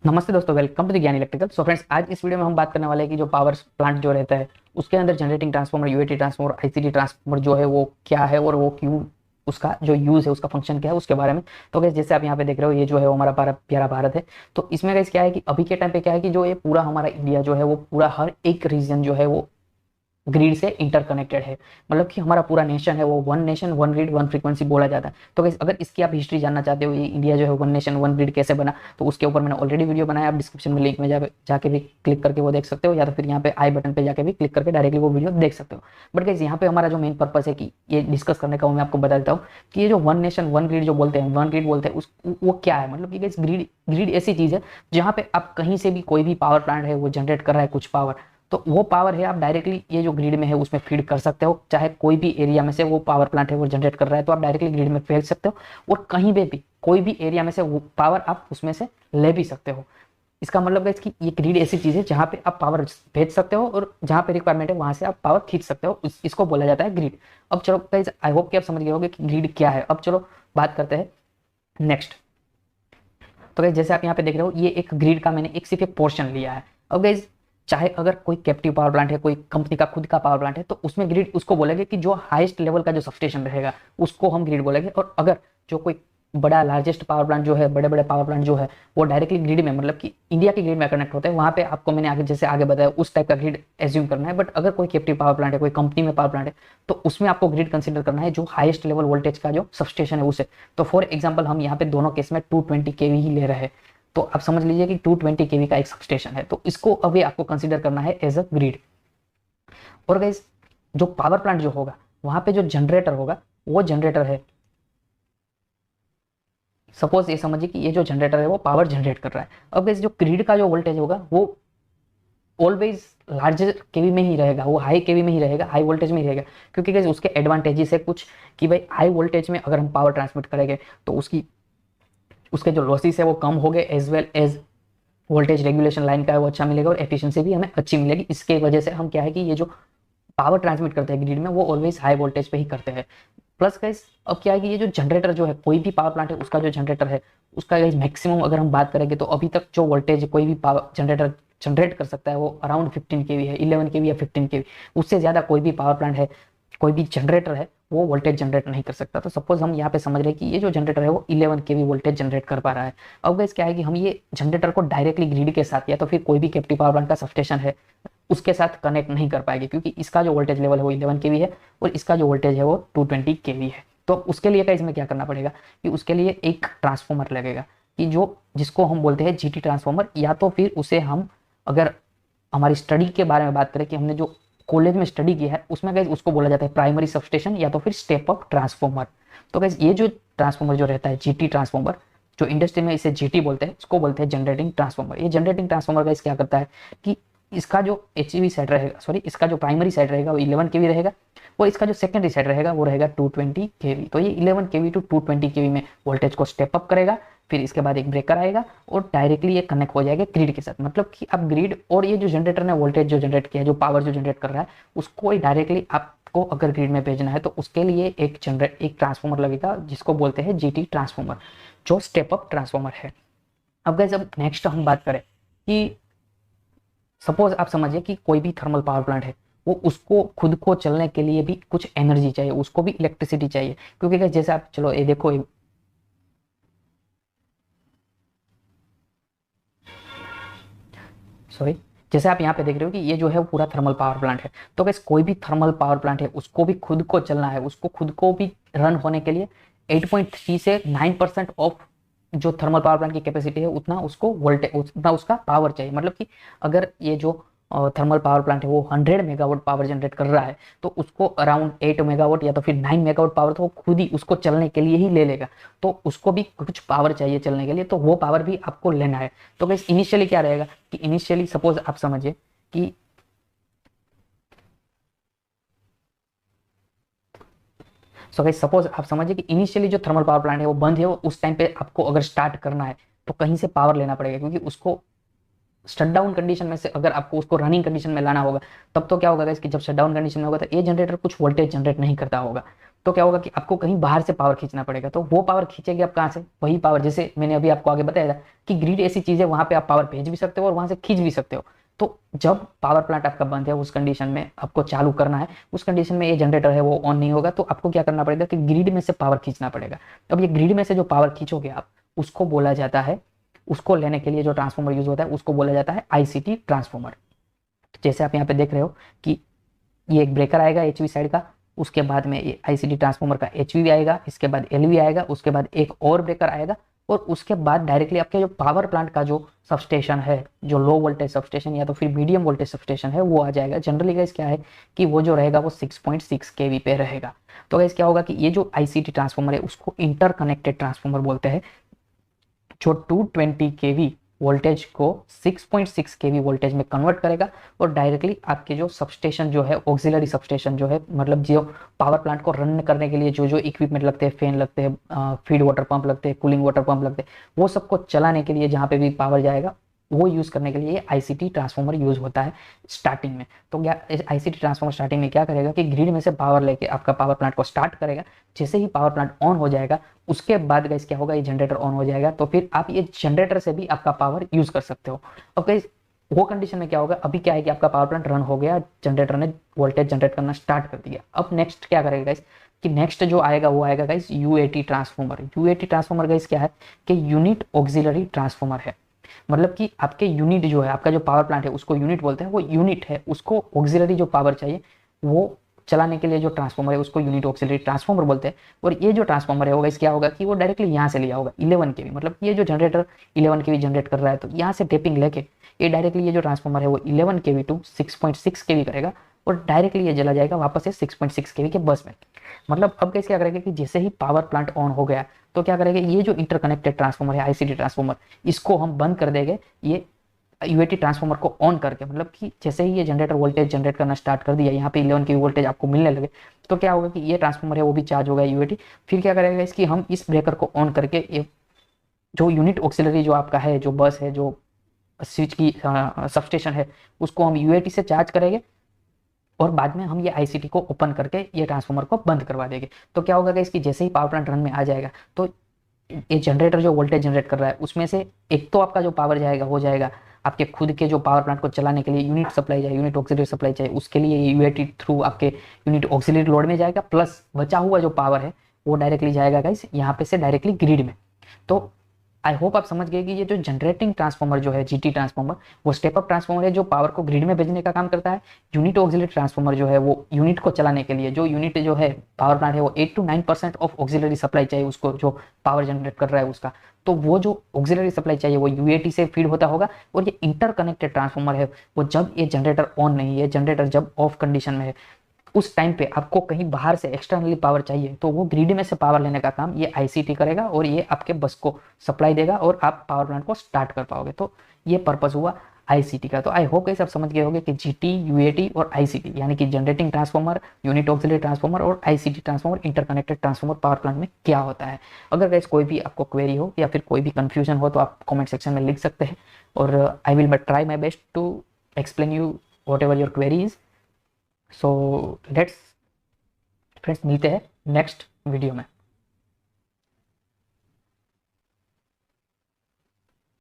नमस्ते दोस्तों, welcome to the ज्ञान इलेक्ट्रिकल। सो फ्रेंड्स, आज इस वीडियो में हम बात करने वाले हैं कि जो पावर प्लांट जो रहता है उसके अंदर generating transformer, UAT transformer, ICT transformer जो है वो क्या है और वो क्यों, उसका जो यूज है, उसका फंक्शन क्या है, उसके बारे में। तो गाइस, जैसे आप यहाँ पे देख रहे हो, ये जो है वो हमारा प्यारा भारत है। तो इसमें गाइस क्या है कि अभी के टाइम पे क्या है कि जो ये पूरा हमारा इंडिया जो है वो पूरा हर एक रीजन जो है वो ग्रिड से इंटरकनेक्टेड है। मतलब कि हमारा पूरा नेशन है वो one nation one grid one frequency बोला जाता है। तो गाइस, अगर इसकी आप हिस्ट्री जानना चाहते हो, ये इंडिया जो है वन नेशन वन ग्रिड कैसे बना, तो उसके ऊपर मैंने ऑलरेडी वीडियो बनाया। आप डिस्क्रिप्शन में लिंक में जाके भी क्लिक करके वो देख सकते हो, या तो फिर यहाँ पे आई बटन पे जाके भी क्लिक करके डायरेक्टली वो वीडियो देख सकते हो। बट गाइस, यहाँ पे हमारा जो मेन पर्पस है कि ये डिस्कस करने का, वो मैं आपको बता देता हूँ कि ये जो वन नेशन वन ग्रिड जो बोलते हैं, वन ग्रिड बोलते हैं, उस वो क्या है। मतलब कि गाइस, ग्रिड ग्रिड ऐसी चीज है जहाँ पे आप कहीं से भी कोई भी पावर प्लांट है वो जनरेट कर रहा है कुछ पावर, तो वो पावर है आप डायरेक्टली ये जो ग्रिड में है उसमें फीड कर सकते हो। चाहे कोई भी एरिया में से वो पावर प्लांट है वो जनरेट कर रहा है, तो आप डायरेक्टली ग्रिड में भेज सकते हो। और कहीं भी कोई भी एरिया में से वो पावर आप उसमें से ले भी सकते हो। इसका मतलब है कि ये ग्रिड ऐसी चीज है जहां पे आप पावर भेज सकते हो और जहां पे रिक्वायरमेंट है वहां से आप पावर खींच सकते हो। इसको बोला जाता है ग्रिड। अब चलो गाइस, आई होप कि आप समझ गए होंगे कि ग्रिड क्या है। अब चलो बात करते हैं नेक्स्ट। तो गाइस, जैसे आप यहाँ पे देख रहे हो, ये एक ग्रिड का मैंने एक सिर्फ एक पोर्शन लिया है। अब गाइस, चाहे अगर कोई कैप्टिव पावर प्लांट है, कोई कंपनी का खुद का पावर प्लांट है, तो उसमें ग्रिड उसको बोलेंगे कि जो हाईएस्ट लेवल का जो सबस्टेशन रहेगा उसको हम ग्रिड बोलेंगे। और अगर जो कोई बड़ा लार्जेस्ट पावर प्लांट जो है, बड़े बड़े पावर प्लांट जो है वो डायरेक्टली ग्रिड में, मतलब कि इंडिया की ग्रिड में कनेक्ट होते हैं, वहां पे आपको मैंने आगे जैसे आगे बताया उस टाइप का ग्रिड एज्यूम करना है। बट अगर कोई कैप्टिव पावर प्लांट है, कोई कंपनी में पावर प्लांट है, तो उसमें आपको ग्रिड कंसिडर करना है जो हाईएस्ट लेवल वोल्टेज का जो सबस्टेशन है उसे। तो फॉर एग्जाम्पल, हम यहाँ पे दोनों केस में 220 केवी ही ले रहे हैं। तो आप समझ लीजिए कि 220 केवी का एक सबस्टेशन है, तो इसको अभी आपको कंसीडर करना है एज अ ग्रिड। और गाइस, जो पावर प्लांट जो होगा वहां पे जो जनरेटर होगा, वो जनरेटर है, सपोज ये समझिए कि ये जो जनरेटर है वो पावर जनरेट कर रहा है। अब गाइस, जो ग्रिड का जो वोल्टेज होगा वो ऑलवेज लार्जर केवी में ही रहेगा, वो हाई केवी में ही रहेगा, हाई वोल्टेज में ही रहेगा। क्योंकि गाइस, उसके एडवांटेजेस है कुछ कि भाई हाई वोल्टेज में अगर हम पावर ट्रांसमिट करेंगे तो उसकी उसके जो लॉसेस है वो कम हो गए, as well as voltage regulation line का है वो अच्छा मिलेगा और एफिशिएंसी भी हमें अच्छी मिलेगी। इसके वजह से हम क्या है कि ये जो पावर ट्रांसमिट करते हैं ग्रिड में वो ऑलवेज हाई वोल्टेज पे ही करते हैं। प्लस गाइस, अब क्या है कि ये जो जनरेटर जो है, कोई भी पावर प्लांट है उसका जो जनरेटर है उसका गाइस मैक्सिमम अगर हम बात करेंगे तो अभी तक जो वोल्टेज कोई भी पावर जनरेटर जनरेट कर सकता है वो अराउंड 15 केवी है, 11 केवी या 15 केवी। उससे ज्यादा कोई भी पावर प्लांट है, कोई भी जनरेटर है, वो वोल्टेज जनरेट नहीं कर सकता। तो सपोज हम यहाँ पे समझ रहे हैं कि ये जो जनरेटर है वो 11 केवी वोल्टेज जनरेट कर पा रहा है। अब गाइस क्या है कि हम ये जनरेटर को डायरेक्टली ग्रिड के साथ या तो फिर कोई भी कैप्टिव पावर प्लांट का सबस्टेशन है उसके साथ कनेक्ट नहीं कर पाएंगे, क्योंकि इसका जो वोल्टेज लेवल है वो 11 केवी है और इसका जो वोल्टेज है वो 220 केवी है। तो उसके लिए क्या इसमें क्या करना पड़ेगा कि उसके लिए एक ट्रांसफॉर्मर लगेगा, कि जो जिसको हम बोलते हैं जीटी ट्रांसफॉर्मर, या तो फिर उसे हम अगर हमारी स्टडी के बारे में बात करें कि हमने जो कॉलेज में स्टडी किया है उसमें गाइस उसको बोला जाता है प्राइमरी सबस्टेशन या तो फिर स्टेप अप ट्रांसफॉर्मर। तो गाइस, ये जो ट्रांसफॉर्मर जो रहता है जीटी ट्रांसफॉर्मर, जो इंडस्ट्री में इसे जीटी बोलते हैं, इसको बोलते हैं जनरेटिंग ट्रांसफॉर्मर। ये जनरेटिंग ट्रांसफॉर्मर गाइस क्या करता है कि इसका जो एचईवी साइड रहेगा, सॉरी, इसका जो प्राइमरी साइड रहेगा वो 11 केवी रहेगा और इसका जो सेकेंडरी साइड रहेगा वो रहेगा 220 केवी। तो ये 11 केवी टू 220 केवी में वोल्टेज को स्टेप अप करेगा, फिर इसके बाद एक ब्रेकर आएगा और डायरेक्टली ये कनेक्ट हो जाएगा ग्रिड के साथ। मतलब कि अब ग्रिड और ये जो जनरेटर ने वोल्टेज जो जनरेट किया है, जो पावर जो जनरेट कर रहा है, उसको डायरेक्टली आपको अगर ग्रिड में भेजना है तो उसके लिए एक ट्रांसफॉर्मर लगेगा जिसको बोलते हैं जीटी ट्रांसफॉर्मर, जो स्टेप अप ट्रांसफॉर्मर है। अब गाइस, अब नेक्स्ट हम बात करें कि सपोज आप समझिए कि कोई भी थर्मल पावर प्लांट है, वो उसको खुद को चलने के लिए भी कुछ एनर्जी चाहिए, उसको भी इलेक्ट्रिसिटी चाहिए। क्योंकि गाइस, जैसे आप चलो ये देखो, सॉरी, जैसे आप यहाँ पे देख रहे हो कि ये जो है वो पूरा थर्मल पावर प्लांट है। तो गाइस, कोई भी थर्मल पावर प्लांट है उसको भी खुद को चलना है, उसको खुद को भी रन होने के लिए 8.3 से 9% ऑफ जो थर्मल पावर प्लांट की कैपेसिटी है उतना उसको वोल्टेज, उतना उसका पावर चाहिए। मतलब कि अगर ये जो थर्मल पावर प्लांट है वो 100 मेगावाट पावर जनरेट कर रहा है, तो उसको अराउंड 8 मेगावाट या तो फिर 9 मेगावाट पावर तो वो खुद ही उसको चलने के लिए ही ले लेगा। तो उसको भी कुछ पावर चाहिए चलने के लिए, तो वो पावर भी आपको लेना है। तो गाइस, इनिशियली क्या रहेगा कि इनिशियली सपोज आप समझिए कि सो गाइस, सपोज आप समझिए कि इनिशियली जो थर्मल पावर प्लांट है वो बंद है, उस टाइम पे आपको अगर स्टार्ट करना है तो कहीं से पावर लेना पड़ेगा, क्योंकि उसको शटडाउन कंडीशन में से अगर आपको उसको रनिंग कंडीशन में लाना होगा, तब तो क्या होगा गाइस कि जब शटडाउन कंडीशन में होगा तो ये जनरेटर कुछ वोल्टेज जनरेट नहीं करता होगा। तो क्या होगा कि आपको कहीं बाहर से पावर खींचना पड़ेगा। तो वो पावर खींचेगी आप कहाँ से? वही पावर, जैसे मैंने अभी आपको आगे बताया था कि ग्रिड ऐसी चीज है, वहां पे आप पावर भेज भी सकते हो और वहां से खींच भी सकते हो। तो जब पावर प्लांट आपका बंद है, उस कंडीशन में आपको चालू करना है, उस कंडीशन में ये जनरेटर है वो ऑन नहीं होगा, तो आपको क्या करना पड़ेगा कि ग्रिड में से पावर खींचना पड़ेगा। अब ये ग्रिड में से जो पावर खींचोगे आप, उसको बोला जाता है, उसको लेने के लिए जो ट्रांसफॉर्मर यूज होता है उसको बोला जाता है आईसीटी ट्रांसफॉर्मर। जैसे आप यहाँ पे देख रहे हो कि ये एक ब्रेकर आएगा एचवी साइड का, उसके बाद में ये आईसीटी ट्रांसफॉर्मर का एचवी आएगा, इसके बाद एलवी आएगा, उसके बाद एक और ब्रेकर आएगा, और उसके बाद डायरेक्टली आपके जो पावर प्लांट का जो सबस्टेशन है, जो लो वोल्टेज सबस्टेशन या तो फिर मीडियम वोल्टेज सबस्टेशन है, वो आ जाएगा। जनरली गाइस क्या है कि वो जो रहेगा वो 6.6 केवी पे रहेगा। तो गाइस क्या होगा कि ये जो आईसीटी ट्रांसफॉर्मर है उसको इंटरकनेक्टेड ट्रांसफॉर्मर बोलते हैं, जो 220 केवी वोल्टेज को 6.6 केवी वोल्टेज में कन्वर्ट करेगा और डायरेक्टली आपके जो सबस्टेशन जो है, ऑक्सिलरी सबस्टेशन जो है, मतलब जो पावर प्लांट को रन करने के लिए जो जो इक्विपमेंट लगते हैं, फैन लगते हैं, फीड वाटर पंप लगते हैं, कूलिंग वाटर पंप लगते हैं, वो सबको चलाने के लिए जहाँ पे भी पावर जाएगा वो यूज करने के लिए आईसीटी ट्रांसफॉर्मर यूज होता है स्टार्टिंग में। तो क्या आईसीटी ट्रांसफॉर्मर स्टार्टिंग में क्या करेगा कि ग्रिड में से पावर लेके आपका पावर प्लांट को स्टार्ट करेगा। जैसे ही पावर प्लांट ऑन हो जाएगा उसके बाद गाइस क्या होगा, ये जनरेटर ऑन हो जाएगा, तो फिर आप ये जनरेटर से भी आपका पावर यूज कर सकते हो। अब गाइस वो कंडीशन में क्या होगा, अभी क्या है कि आपका पावर प्लांट रन हो गया, जनरेटर ने वोल्टेज जनरेट करना स्टार्ट कर दिया। अब नेक्स्ट क्या करेगा गाइस कि नेक्स्ट जो आएगा वो आएगा guys UAT transformer. UAT transformer guys क्या है कि यूनिट ऑक्सिलरी ट्रांसफॉर्मर है। मतलब कि आपके यूनिट जो है, आपका जो पावर प्लांट है उसको यूनिट बोलते हैं, वो यूनिट है, उसको ऑक्सिलरी जो पावर चाहिए वो चलाने के लिए जो ट्रांसफॉर्मर है उसको यूनिट ऑक्सिलरी ट्रांसफॉर्मर बोलते हैं। और ये जो ट्रांसफॉर्मर है होगा इस क्या होगा कि वो डायरेक्टली यहाँ से लिया होगा 11 केवी, मतलब ये जो जनरेटर 11 केवी जनरेट कर रहा है, तो यहाँ से टेपिंग लेके ये डायरेक्टली ये जो ट्रांसफॉर्मर है वो 11 केवी टू 6.6 केवी करेगा और डायरेक्टली ये चला जाएगा वापस से 6.6 केवी के बस में। मतलब अब कैसे क्या करेगा कि जैसे ही पावर प्लांट ऑन हो गया तो क्या करेगा, ये जो इंटरकनेक्टेड ट्रांसफॉर्मर है आईसीटी ट्रांसफॉर्मर, इसको हम बंद कर देंगे ये यूएटी ट्रांसफॉर्मर को ऑन करके। मतलब कि जैसे ही ये जनरेटर वोल्टेज जनरेट करना स्टार्ट कर दिया, यहाँ पे 11 की वोल्टेज आपको मिलने लगे, तो क्या होगा कि ये ट्रांसफॉर्मर है वो भी चार्ज होगा यूएटी। फिर क्या करेगा इसकी, हम इस ब्रेकर को ऑन करके ये जो यूनिट ऑक्सिलरी जो आपका है, जो बस है, जो स्विच की सबस्टेशन है, उसको हम यूएटी से चार्ज करेंगे और बाद में हम ये आईसीटी को ओपन करके ये ट्रांसफॉर्मर को बंद करवा देंगे। तो क्या होगा कि इसकी जैसे ही पावर प्लांट रन में आ जाएगा तो ये जनरेटर जो वोल्टेज जनरेट कर रहा है उसमें से एक तो आपका जो पावर जाएगा वो जाएगा आपके खुद के जो पावर प्लांट को चलाने के लिए यूनिट सप्लाई चाहिए, यूनिट ऑक्सिलरी सप्लाई चाहिए, उसके लिए यूएटी थ्रू आपके यूनिट ऑक्सिलरी लोड में जाएगा, प्लस बचा हुआ जो पावर है वो डायरेक्टली जाएगा गाइस यहाँ पे से डायरेक्टली ग्रिड में। तो आई होप आप समझ गए कि ये जो जनरेटिंग ट्रांसफॉर्मर जो है जीटी ट्रांसफॉर्मर, वो स्टेप अप ट्रांसफॉर्मर है जो पावर को ग्रिड में भेजने का काम करता है। यूनिट ऑक्सिलरी ट्रांसफॉर्मर जो है वो यूनिट को चलाने के लिए, जो यूनिट जो है पावर प्लांट है वो 8 to 9% ऑफ ऑक्सिलरी सप्लाई चाहिए उसको, जो पावर जनरेट कर रहा है उसका, तो वो जो ऑक्सिलरी सप्लाई चाहिए वो यूएटी से फीड होता होगा। और ये इंटरकनेक्टेड ट्रांसफॉर्मर है, वो जब ये जनरेटर ऑन नहीं है, जनरेटर जब ऑफ कंडीशन में है, उस टाइम पे आपको कहीं बाहर से एक्सटर्नली पावर चाहिए तो वो ग्रिड में से पावर लेने का काम ये आईसीटी करेगा और ये आपके बस को सप्लाई देगा और आप पावर प्लांट को स्टार्ट कर पाओगे। तो ये पर्पस हुआ आईसीटी का। तो आई होप ये सब समझ गए होंगे कि जीटी, यूएटी और आईसीटी यानी कि generating transformer, unit auxiliary transformer और ICT transformer, interconnected transformer power plant में क्या होता है। अगर गाइस कोई भी आपको क्वेरी हो या फिर कोई भी कंफ्यूजन हो तो आप कमेंट सेक्शन में लिख सकते हैं और I will try my best to explain you whatever your query is. So let's friends मिलते हैं नेक्स्ट वीडियो में।